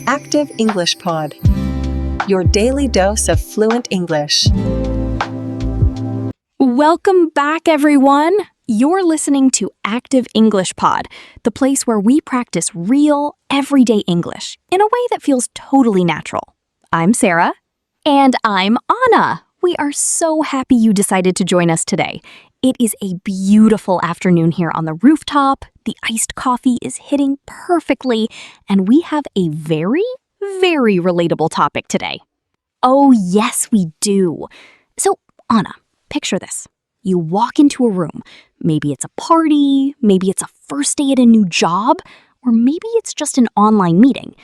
Active English Pod, your daily dose of fluent English. Welcome back, everyone. You're listening to Active English Pod, the place where we practice real, everyday English in a way that feels totally natural. I'm Sarah. And I'm Anna. We are so happy you decided to join us today. It is a beautiful afternoon here on the rooftop. The iced coffee is hitting perfectly, and we have a very, very relatable topic today. Oh, yes, we do. So, Anna, picture this. You walk into a room. Maybe it's a party, maybe it's a first day at a new job, or maybe it's just an online meeting.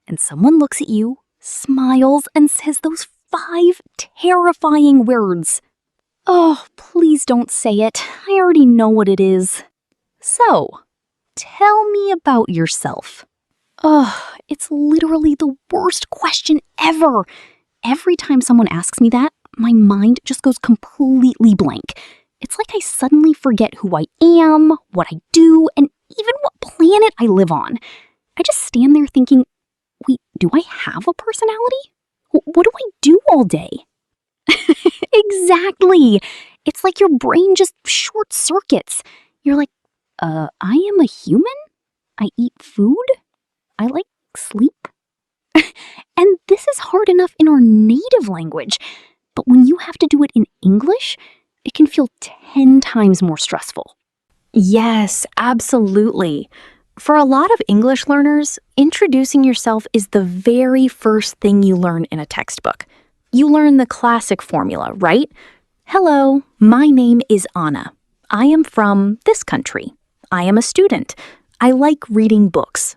And someone looks at you, smiles, and says those 5 terrifying words. Oh, please don't say it. I already know what it is. So, tell me about yourself. Oh, it's literally the worst question ever. Every time someone asks me that, my mind just goes completely blank. It's like I suddenly forget who I am, what I do, and even what planet I live on. I just stand there thinking, wait, do I have a personality? What do I do all day? Exactly. It's like your brain just short circuits. You're like, I am a human? I eat food? I like sleep? And this is hard enough in our native language. But when you have to do it in English, it can feel 10 times more stressful. Yes, absolutely. For a lot of English learners, introducing yourself is the very first thing you learn in a textbook. You learn the classic formula, right? Hello, my name is Anna. I am from this country. I am a student. I like reading books.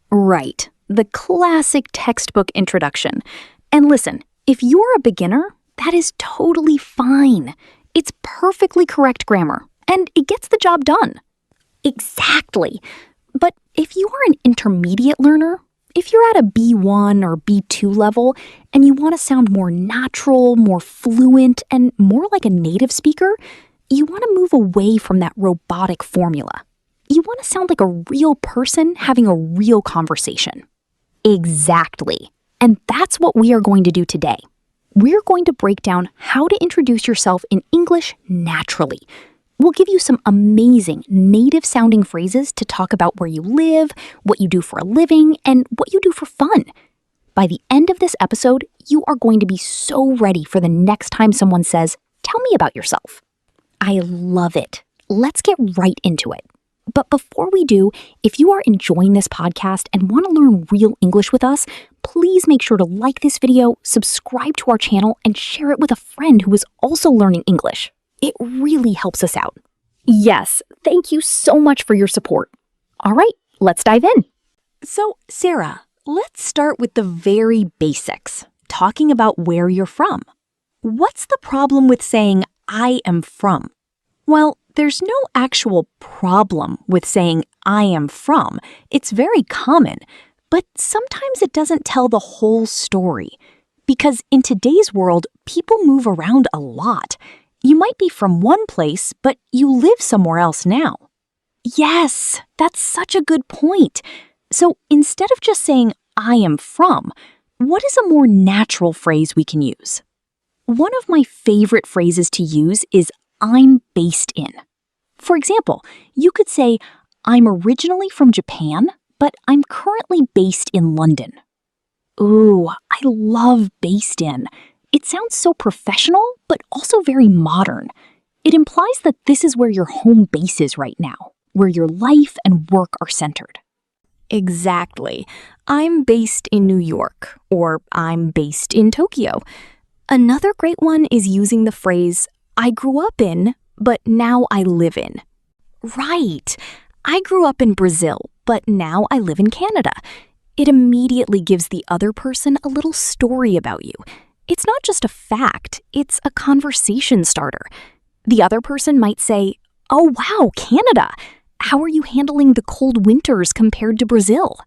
Right, the classic textbook introduction. And listen, if you're a beginner, that is totally fine. It's perfectly correct grammar, and it gets the job done. Exactly. But if you are an intermediate learner, if you're at a B1 or B2 level and you want to sound more natural, more fluent, and more like a native speaker, you want to move away from that robotic formula. You want to sound like a real person having a real conversation. Exactly. And that's what we are going to do today. We're going to break down how to introduce yourself in English naturally. We'll give you some amazing native-sounding phrases to talk about where you live, what you do for a living, and what you do for fun. By the end of this episode, you are going to be so ready for the next time someone says, "Tell me about yourself." I love it. Let's get right into it. But before we do, if you are enjoying this podcast and want to learn real English with us, please make sure to like this video, subscribe to our channel, and share it with a friend who is also learning English. It really helps us out. Yes, thank you so much for your support. All right, let's dive in. So, Sarah, let's start with the very basics, talking about where you're from. What's the problem with saying, "I am from"? Well, there's no actual problem with saying, "I am from." It's very common, but sometimes it doesn't tell the whole story. Because in today's world, people move around a lot. You might be from one place, but you live somewhere else now. Yes, that's such a good point. So instead of just saying, "I am from," what is a more natural phrase we can use? One of my favorite phrases to use is "I'm based in." For example, you could say, "I'm originally from Japan, but I'm currently based in London." Ooh, I love based in. It sounds so professional, but also very modern. It implies that this is where your home base is right now, where your life and work are centered. Exactly. I'm based in New York, or I'm based in Tokyo. Another great one is using the phrase, "I grew up in, but now I live in." Right. I grew up in Brazil, but now I live in Canada. It immediately gives the other person a little story about you. It's not just a fact, it's a conversation starter. The other person might say, "Oh wow, Canada! How are you handling the cold winters compared to Brazil?"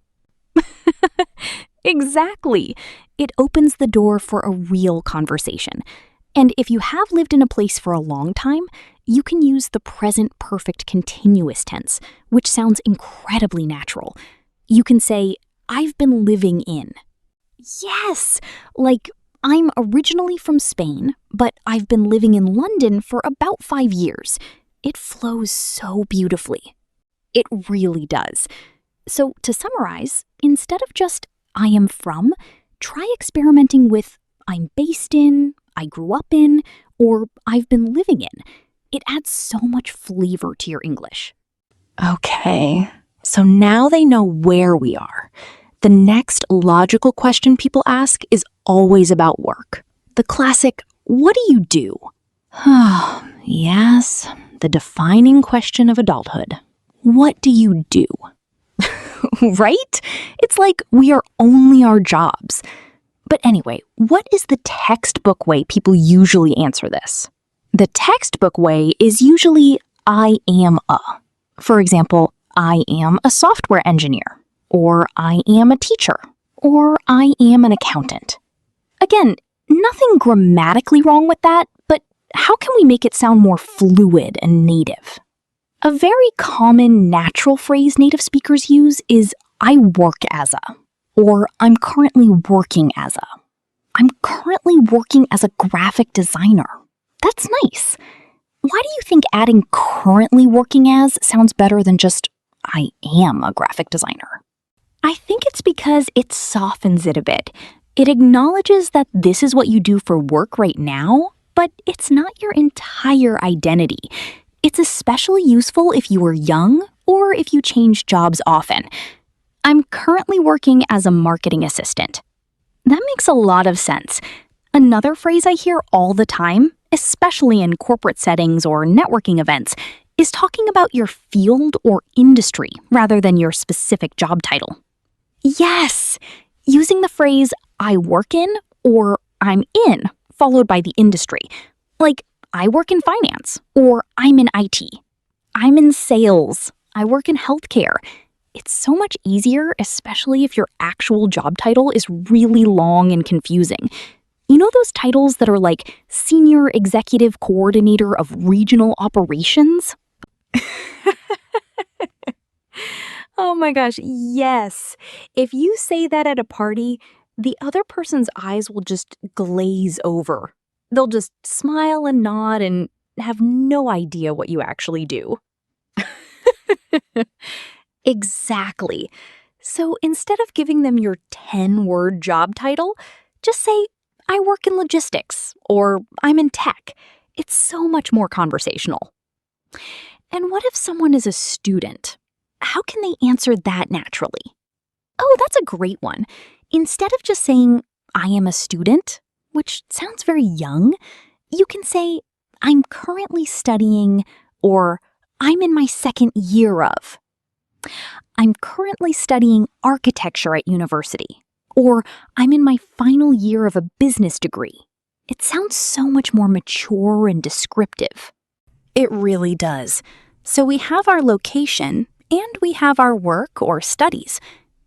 Exactly. It opens the door for a real conversation. And if you have lived in a place for a long time, you can use the present perfect continuous tense, which sounds incredibly natural. You can say, I've been living in. Yes, like I'm originally from Spain, but I've been living in London for about 5 years. It flows so beautifully. It really does. So to summarize, instead of just I am from, try experimenting with I'm based in, I grew up in, or I've been living in. It adds so much flavor to your English. Okay, so now they know where we are. The next logical question people ask is always about work. The classic, what do you do? Yes, the defining question of adulthood. What do you do? Right? It's like we are only our jobs. But anyway, what is the textbook way people usually answer this? The textbook way is usually I am a. For example, I am a software engineer, or I am a teacher, or I am an accountant. Again, nothing grammatically wrong with that, but how can we make it sound more fluid and native? A very common natural phrase native speakers use is I work as a, or I'm currently working as a. I'm currently working as a graphic designer. That's nice. Why do you think adding currently working as sounds better than just I am a graphic designer? I think it's because it softens it a bit. It acknowledges that this is what you do for work right now, but it's not your entire identity. It's especially useful if you are young or if you change jobs often. I'm currently working as a marketing assistant. That makes a lot of sense. Another phrase I hear all the time, especially in corporate settings or networking events, is talking about your field or industry rather than your specific job title. Yes! Using the phrase I work in or I'm in, followed by the industry. Like, I work in finance, or I'm in IT. I'm in sales. I work in healthcare. It's so much easier, especially if your actual job title is really long and confusing. You know those titles that are like Senior Executive Coordinator of Regional Operations? Oh my gosh, yes. If you say that at a party, the other person's eyes will just glaze over. They'll just smile and nod and have no idea what you actually do. Exactly. So instead of giving them your 10-word job title, just say, I work in logistics, or I'm in tech. It's so much more conversational. And what if someone is a student? How can they answer that naturally? Oh, that's a great one. Instead of just saying, I am a student, which sounds very young, you can say, I'm currently studying, or I'm in my second year of. I'm currently studying architecture at university, or I'm in my final year of a business degree. It sounds so much more mature and descriptive. It really does. So we have our location, and we have our work or studies.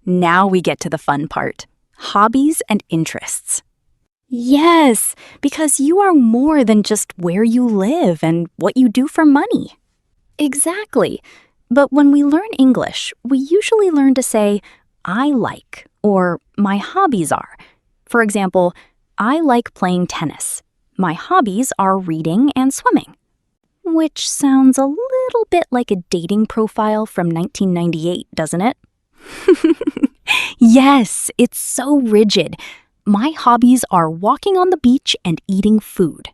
Now we get to the fun part, hobbies and interests. Yes, because you are more than just where you live and what you do for money. Exactly. But when we learn English, we usually learn to say, I like, or my hobbies are. For example, I like playing tennis. My hobbies are reading and swimming. Which sounds a little bit like a dating profile from 1998, doesn't it? Yes, it's so rigid. My hobbies are walking on the beach and eating food.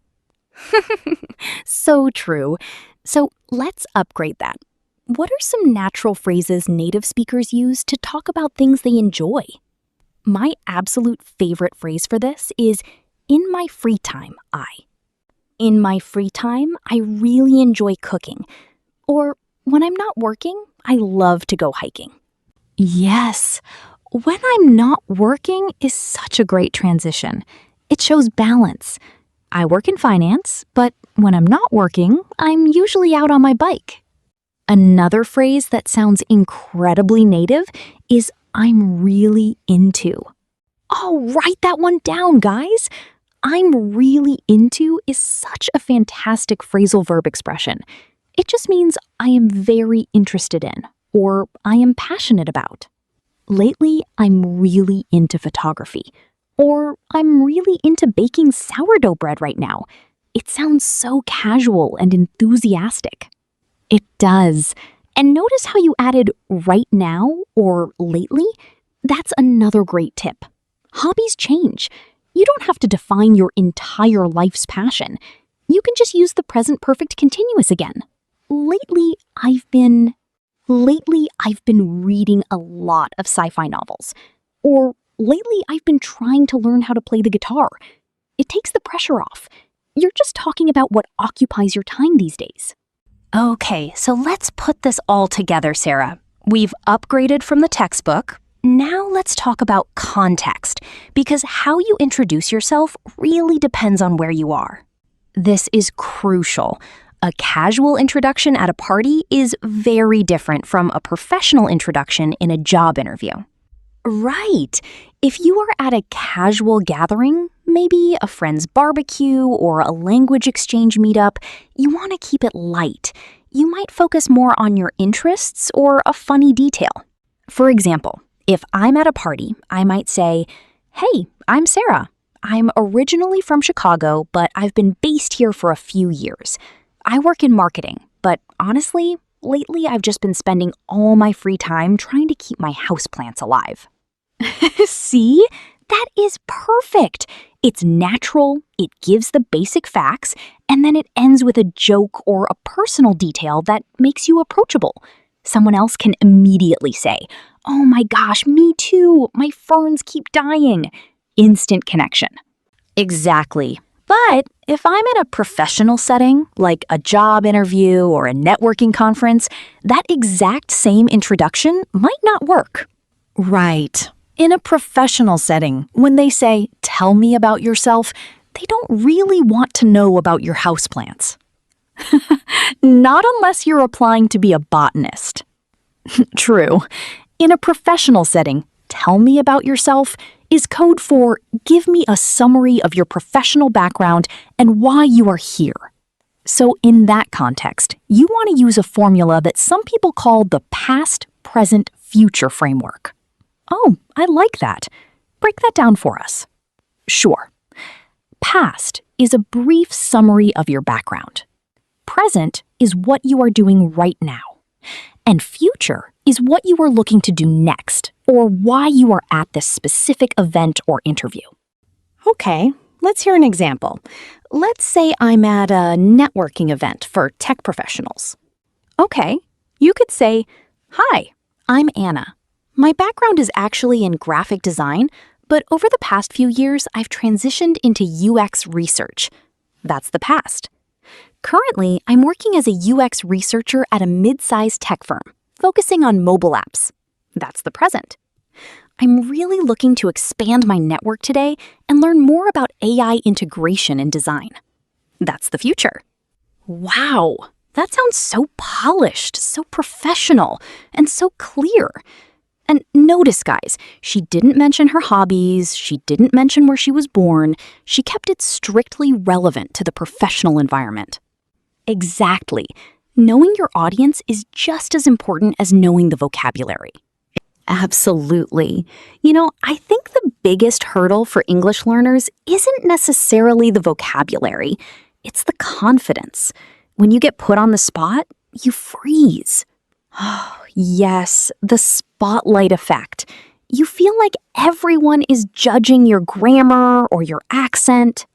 So true. So let's upgrade that. What are some natural phrases native speakers use to talk about things they enjoy? My absolute favorite phrase for this is, in my free time, I. In my free time, I really enjoy cooking. Or, when I'm not working, I love to go hiking. Yes, when I'm not working is such a great transition. It shows balance. I work in finance, but when I'm not working, I'm usually out on my bike. Another phrase that sounds incredibly native is I'm really into. Oh, write that one down, guys. I'm really into is such a fantastic phrasal verb expression. It just means I am very interested in, or I am passionate about. Lately, I'm really into photography. Or I'm really into baking sourdough bread right now. It sounds so casual and enthusiastic. It does. And notice how you added right now or lately? That's another great tip. Hobbies change. You don't have to define your entire life's passion. You can just use the present perfect continuous again. Lately, I've been reading a lot of sci-fi novels. Or lately, I've been trying to learn how to play the guitar. It takes the pressure off. You're just talking about what occupies your time these days. Okay, so let's put this all together, Sarah. We've upgraded from the textbook. Now let's talk about context, because how you introduce yourself really depends on where you are. This is crucial. A casual introduction at a party is very different from a professional introduction in a job interview. Right. If you are at a casual gathering, maybe a friend's barbecue or a language exchange meetup, you want to keep it light. You might focus more on your interests or a funny detail. For example, if I'm at a party, I might say, "Hey, I'm Sarah. I'm originally from Chicago, but I've been based here for a few years. I work in marketing, but honestly, lately I've just been spending all my free time trying to keep my houseplants alive." See? That is perfect. It's natural, it gives the basic facts, and then it ends with a joke or a personal detail that makes you approachable. Someone else can immediately say, "Oh my gosh, me too. My ferns keep dying." Instant connection. Exactly. But if I'm in a professional setting, like a job interview or a networking conference, that exact same introduction might not work. Right. In a professional setting, when they say, "Tell me about yourself," they don't really want to know about your houseplants. Not unless you're applying to be a botanist. True. In a professional setting, "Tell me about yourself" is code for "Give me a summary of your professional background and why you are here." So in that context, you want to use a formula that some people call the past, present, future framework. Oh, I like that. Break that down for us. Sure. Past is a brief summary of your background. Present is what you are doing right now. And future is what you are looking to do next, or why you are at this specific event or interview. Okay, let's hear an example. Let's say I'm at a networking event for tech professionals. Okay, you could say, "Hi, I'm Anna. My background is actually in graphic design, but over the past few years, I've transitioned into UX research." That's the past. Currently, I'm working as a UX researcher at a mid-sized tech firm, focusing on mobile apps. That's the present. I'm really looking to expand my network today and learn more about AI integration in design. That's the future. Wow, that sounds so polished, so professional, and so clear. And notice, guys, she didn't mention her hobbies, she didn't mention where she was born, she kept it strictly relevant to the professional environment. Exactly. Knowing your audience is just as important as knowing the vocabulary. Absolutely. I think the biggest hurdle for English learners isn't necessarily the vocabulary, it's the confidence. When you get put on the spot, you freeze. Oh, yes, the spotlight effect. You feel like everyone is judging your grammar or your accent.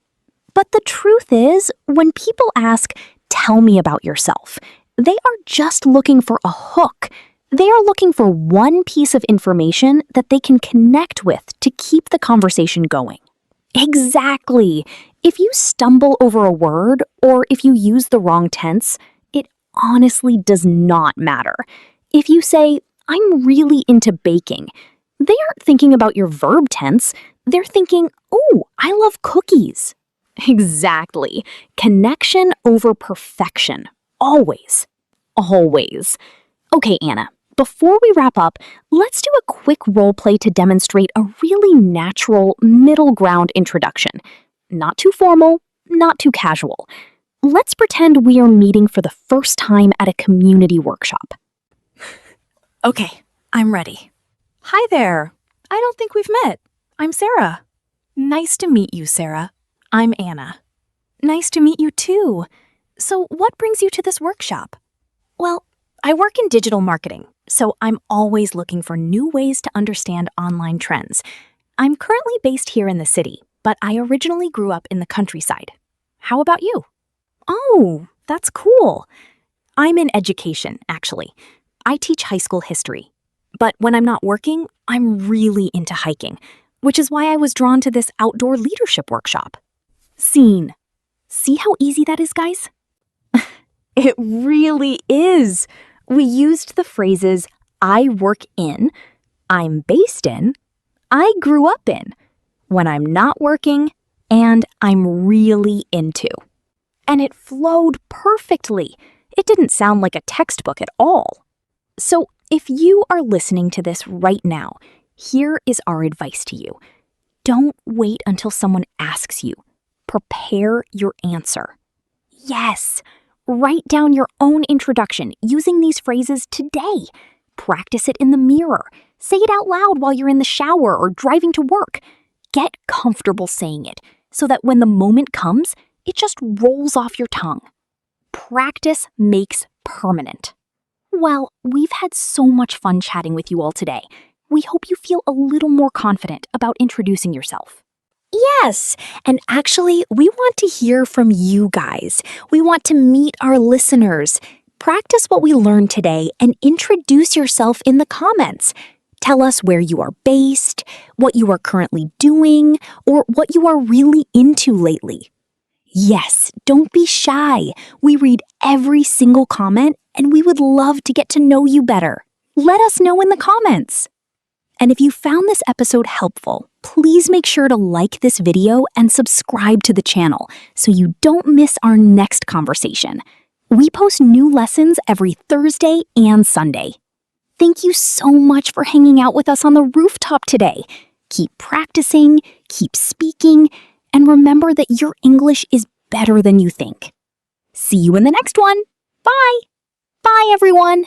But the truth is, when people ask, "Tell me about yourself," they are just looking for a hook. They are looking for one piece of information that they can connect with to keep the conversation going. Exactly. If you stumble over a word or if you use the wrong tense, it honestly does not matter. If you say, "I'm really into baking," they aren't thinking about your verb tense. They're thinking, "Oh, I love cookies." Exactly. Connection over perfection. Always. Always. Okay, Anna, before we wrap up, let's do a quick role play to demonstrate a really natural middle ground introduction. Not too formal, not too casual. Let's pretend we are meeting for the first time at a community workshop. Okay, I'm ready. Hi there. I don't think we've met. I'm Sarah. Nice to meet you, Sarah. I'm Anna. Nice to meet you too. So what brings you to this workshop? Well, I work in digital marketing, so I'm always looking for new ways to understand online trends. I'm currently based here in the city, but I originally grew up in the countryside. How about you? Oh, that's cool. I'm in education, actually. I teach high school history. But when I'm not working, I'm really into hiking, which is why I was drawn to this outdoor leadership workshop. Scene. See how easy that is, guys? It really is. We used the phrases I work in, I'm based in, I grew up in, when I'm not working, and I'm really into. And it flowed perfectly. It didn't sound like a textbook at all. So if you are listening to this right now, here is our advice to you. Don't wait until someone asks you. Prepare your answer. Yes, write down your own introduction using these phrases today. Practice it in the mirror. Say it out loud while you're in the shower or driving to work. Get comfortable saying it so that when the moment comes, it just rolls off your tongue. Practice makes permanent. Well, we've had so much fun chatting with you all today. We hope you feel a little more confident about introducing yourself. Yes, and actually, we want to hear from you guys. We want to meet our listeners. Practice what we learned today and introduce yourself in the comments. Tell us where you are based, what you are currently doing, or what you are really into lately. Yes, don't be shy. We read every single comment and we would love to get to know you better. Let us know in the comments. And if you found this episode helpful, please make sure to like this video and subscribe to the channel so you don't miss our next conversation. We post new lessons every Thursday and Sunday. Thank you so much for hanging out with us on the rooftop today. Keep practicing, keep speaking, and remember that your English is better than you think. See you in the next one. Bye. Bye, everyone.